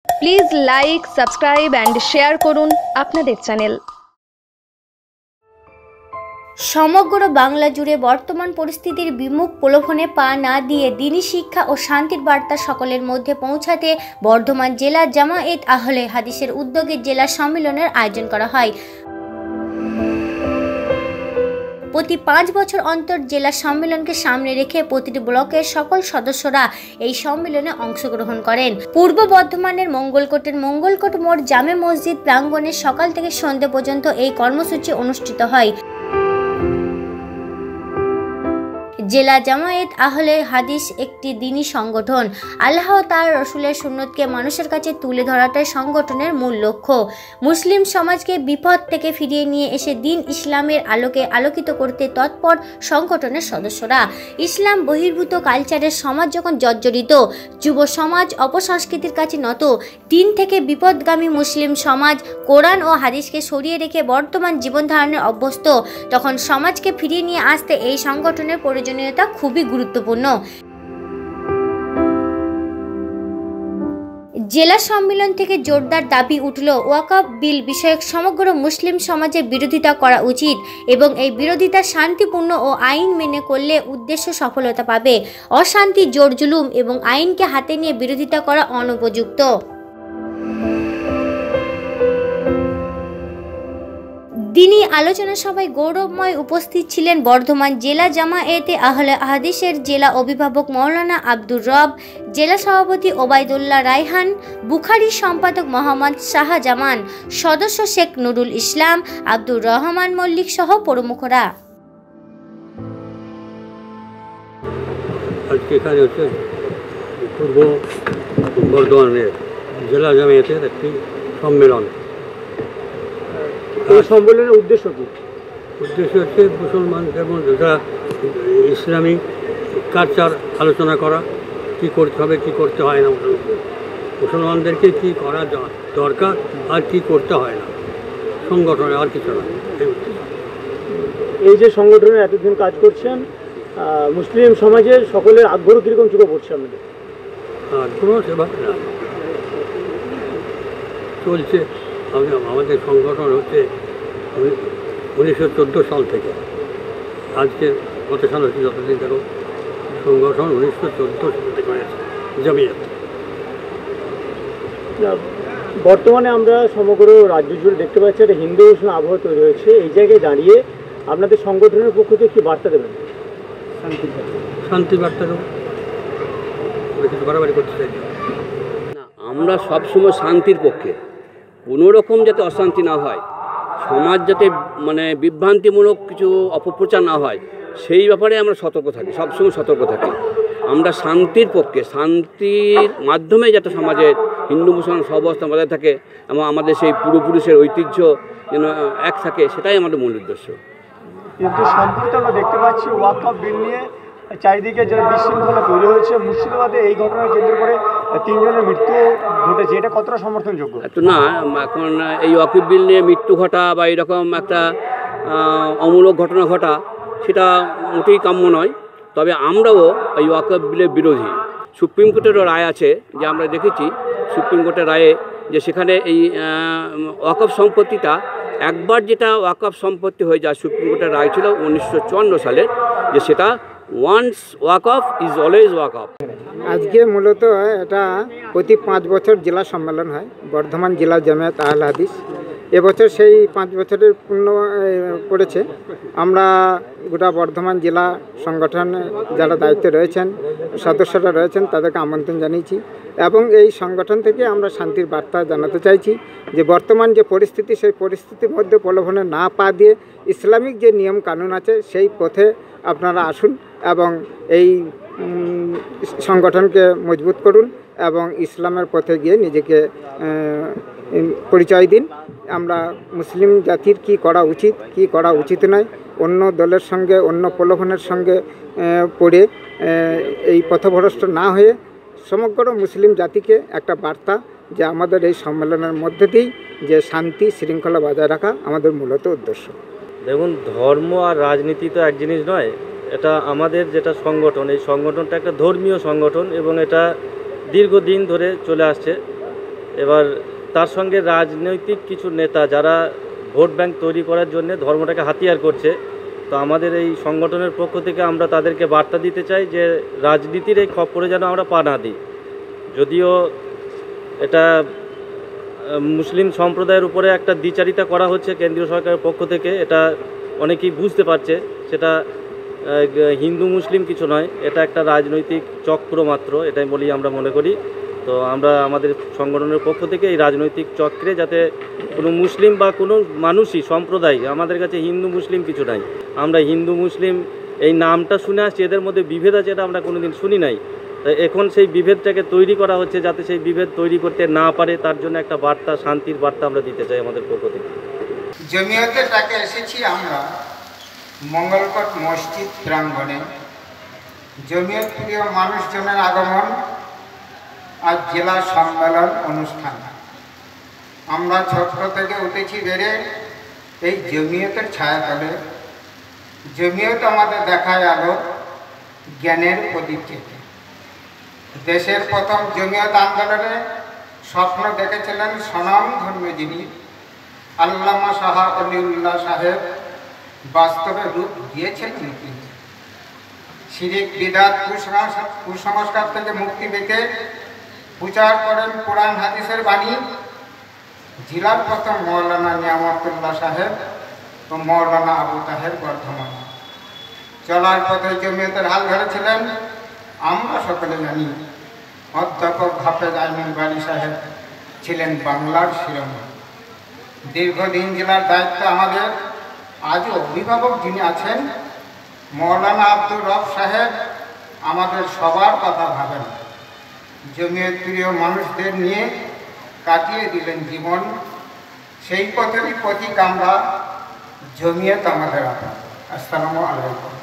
Please like, subscribe and share করুন আপনাদের channel. সমগ্র বাংলা জুড়ে বর্তমান পরিস্থিতির বিমুখ প্রলোভনে পা না দিয়ে দ্বীনি শিক্ষা ও শান্তির বার্তা সকলের মধ্যে পৌঁছাতে বর্ধমান জেলা জামায়েত আহলে হাদিসের উদ্যোগে জেলা সম্মেলনের আয়োজন করা হয়। প্রতি 5 বছর অন্তর জেলা সম্মেলনকে সামনে রেখে প্রতিটি ব্লকের সকল সদস্যরা এই সম্মেলনে অংশগ্রহণ করেন। পূর্ব বর্ধমানের মঙ্গলকোট মোড় জামে মসজিদ প্রাঙ্গণে সকাল থেকে সন্ধ্যে পর্যন্ত এই কর্মসূচি অনুষ্ঠিত হয়। জেলা জামায়েত আহলে হাদিস একটি দ্বীনি সংগঠন। আল্লাহ তার রসুলের সুন্নতকে মানুষের কাছে তুলে ধরাটাই সংগঠনের মূল লক্ষ্য। মুসলিম সমাজকে বিপদ থেকে ফিরিয়ে নিয়ে এসে দ্বীন ইসলামের আলোকে আলোকিত করতে তৎপর সংগঠনের সদস্যরা। ইসলাম বহির্ভূত কালচারের সমাজ যখন জর্জরিত, যুব সমাজ অপসংস্কৃতির কাছে নত, দ্বীন থেকে বিপদগামী মুসলিম সমাজ কোরআন ও হাদিসকে সরিয়ে রেখে বর্তমান জীবনধারণের অভ্যস্ত, তখন সমাজকে ফিরিয়ে নিয়ে আসতে এই সংগঠনের প্রয়োজনীয়তা খুবই গুরুত্বপূর্ণ। জেলা সম্মেলন থেকে জোরদার দাবি উঠল, ওয়াকফ বিল বিষয়ক সমগ্র মুসলিম সমাজের বিরোধিতা করা উচিত এবং এই বিরোধিতা শান্তিপূর্ণ ও আইন মেনে করলে উদ্দেশ্য সফলতা পাবে। অশান্তি, জোর জুলুম এবং আইনকে হাতে নিয়ে বিরোধিতা করা অনুপযুক্ত। দ্বীনি আলোচনা সভায় গৌরবময় উপস্থিত ছিলেন বর্ধমান জেলা জামায়েতে আহলে হাদিসের জেলা অভিভাবক মাওলানা আব্দুর রব, জেলা সভাপতি ওবায়দুল্লাহ রায়হান, বুখারী সম্পাদক মোহাম্মদ শাহজামান, সদস্য শেখ নুরুল ইসলাম, আব্দুর রহমান মল্লিক সহ প্রমুখরা। আজকে এখানে হচ্ছে পূর্ব বর্ধমানের জেলা জামায়াতের একটি সম্মেলন। এই সম্মেলনের উদ্দেশ্য কি? উদ্দেশ্য হচ্ছে মুসলমানদের মধ্যে যারা ইসলামী কালচার আলোচনা করা, কি করতে হবে কি করতে হয় না, মুসলমানদেরকে কি করা দরকার আর কি করতে হয় না সংগঠনে, আর কিছু না। এই যে সংগঠনে এতদিন কাজ করছেন, মুসলিম সমাজের সকলের আগ্রহ কীরকম চোখে পড়ছে আমাদের? আগ্রহ সেভাবে না, চলছে। আমাদের সংগঠন হচ্ছে 1914 সাল থেকে, আজকে গত সাল হচ্ছে যতদিন দেখো সংগঠন 1914 সাল থেকে হয়েছে জামিয়াত। বর্তমানে আমরা সমগ্র রাজ্য জুড়ে দেখতে পাচ্ছি একটা হিন্দু মুসলিম আবহাওয়া তৈরি হয়েছে। এই জায়গায় দাঁড়িয়ে আপনাদের সংগঠনের পক্ষ থেকে কী বার্তা দেবেন? শান্তি বার্তা দেবো, কিছু বাড়াবাড়ি করতে চাই না। আমরা সবসময় শান্তির পক্ষে, কোনো রকম যাতে অশান্তি না হয়, সমাজ যাতে বিভ্রান্তিমূলক কিছু অপপ্রচার না হয়, সেই ব্যাপারে আমরা সতর্ক থাকি, সবসময় সতর্ক থাকি। আমরা শান্তির পক্ষে, শান্তির মাধ্যমে যাতে সমাজের হিন্দু মুসলমান সহাবস্থান বজায় থাকে এবং আমাদের সেই পূর্বপুরুষের ঐতিহ্য যেন এক থাকে, সেটাই আমাদের মূল উদ্দেশ্য। কিন্তু সম্প্রতি আমরা দেখতে পাচ্ছি ওয়াকফ বিল নিয়ে চারিদিকে যে বিশৃঙ্খলা তৈরি হয়েছে, মুর্শিদাবাদে এই ঘটনাকে কেন্দ্র করে 3 জনের মৃত্যু ঘটেছে, এটা কতটা সমর্থনযোগ্য? তো না, এখন এই ওয়াকফ বিল নিয়ে মৃত্যু ঘটা বা এরকম একটা অমূলক ঘটনা ঘটা, সেটা মোটেই কাম্য নয়। তবে আমরাও এই ওয়াকফ বিলের বিরোধী। সুপ্রিম কোর্টেরও রায় আছে, যে আমরা দেখেছি সুপ্রিম কোর্টের রায়ে যে সেখানে এই ওয়াকফ সম্পত্তিটা একবার যেটা ওয়াকফ সম্পত্তি হয়ে যায়, সুপ্রিম কোর্টের রায় ছিল 1954 সালের, যে সেটা ওয়ান্স ওয়াকফ ইজ অলওয়েজ ওয়াকফ। আজকে মূলত এটা প্রতি 5 বছর জেলা সম্মেলন হয় বর্ধমান জেলা জামায়াত আহলে হাদিস। এবছর সেই 5 বছরের পূর্ণ পড়েছে। আমরা গোটা বর্ধমান জেলা সংগঠনে যারা দায়িত্বে রয়েছেন, সদস্যরা রয়েছেন, তাদেরকে আমন্ত্রণ জানিয়েছি এবং এই সংগঠন থেকে আমরা শান্তির বার্তা জানাতে চাইছি যে বর্তমান যে পরিস্থিতি, সেই পরিস্থিতির মধ্যে প্রলোভনে না পা দিয়ে ইসলামিক যে নিয়ম কানুন আছে সেই পথে আপনারা আসুন এবং এই সংগঠনকে মজবুত করুন এবং ইসলামের পথে গিয়ে নিজেকে পরিচয় দিন। আমরা মুসলিম জাতির কি করা উচিত, কি করা উচিত নয়, অন্য দলের সঙ্গে, অন্য প্রলোভনের সঙ্গে পড়ে এই পথভ্রষ্ট না হয়ে সমগ্র মুসলিম জাতিকে একটা বার্তা যে আমাদের এই সম্মেলনের মধ্যে দিয়েই যে শান্তি শৃঙ্খলা বজায় রাখা আমাদের মূলত উদ্দেশ্য। দেখুন, ধর্ম আর রাজনীতি তো এক জিনিস নয়। এটা আমাদের যেটা সংগঠন, এই সংগঠনটা একটা ধর্মীয় সংগঠন এবং এটা দীর্ঘদিন ধরে চলে আসছে এবার তার সঙ্গে রাজনৈতিক কিছু নেতা যারা ভোট ব্যাংক তৈরি করার জন্য ধর্মটাকে হাতিয়ার করছে, তো আমাদের এই সংগঠনের পক্ষ থেকে আমরা তাদেরকে বার্তা দিতে চাই যে রাজনীতির এই খপ্পরে যেন আমরা পা না দিই। যদিও এটা মুসলিম সম্প্রদায়ের উপরে একটা দ্বিচারিতা করা হচ্ছে কেন্দ্রীয় সরকারের পক্ষ থেকে, এটা অনেকেই বুঝতে পারছে, সেটা হিন্দু মুসলিম কিছু নয়, এটা একটা রাজনৈতিক চক্র মাত্র, এটাই বলি আমরা মনে করি। তো আমরা আমাদের সংগঠনের পক্ষ থেকে এই রাজনৈতিক চক্রে যাতে কোনো মুসলিম বা কোনো মানুষই সম্প্রদায়, আমাদের কাছে হিন্দু মুসলিম কিছু নাই, আমরা হিন্দু মুসলিম এই নামটা শুনে আসছি, এদের মধ্যে বিভেদ আছে এটা আমরা কোনোদিন শুনি নাই। এখন সেই বিভেদটাকে তৈরি করা হচ্ছে, যাতে সেই বিভেদ তৈরি করতে না পারে তার জন্য একটা বার্তা, শান্তির বার্তা আমরা দিতে চাই আমাদের পক্ষ থেকে। জমিয়তের ডাকে এসেছি আমরা মঙ্গলকোট মসজিদ প্রাঙ্গণে। জমিয়ত প্রিয় মানুষজনের আগমন, আজ জেলা সম্মেলন অনুষ্ঠান। আমরা ছোট থেকে উঠেছি বেড়ে এই জমিয়তের ছায়াতলে। জমিয়ত আমাদের দেখায় আলো, জ্ঞানের প্রতিচ্ছবি। দেশের প্রথম জমিয়ত আন্দোলনে স্বপ্ন দেখেছিলেন স্বনামধন্য যিনি আল্লামা শাহ অলিউল্লাহ সাহেব, বাস্তবে রূপ দিয়েছিলেন তিনি। শিরিক বিদাত কুসংস্কার থেকে মুক্তি পেতে প্রচার করেন কোরআন হাদিসের বাণী। জেলার প্রথম মৌলানা নিয়ামতুল্লাহ সাহেব ও মৌলানা আবু তাহের বর্ধমান। চলার পথে জমিয়তের হাল ধরেছিলেন আমরা সকলে জানি। অধ্যাপক হাফেজ আইনুল বারী সাহেব ছিলেন বাংলার শিরোমণি। দীর্ঘদিন জেলার দায়িত্ব আমাদের। আজও অভিভাবক যিনি আছেন মৌলানা আব্দুর রব সাহেব আমাদের সবার কথা ভাবেন। জমিয়ত প্রিয় মানুষদের নিয়ে কাটিয়ে দিলেন জীবন। সেই পথেরই প্রতীক আমরা, জমিয়ত আমাদের। আসসালামু আলাইকুম।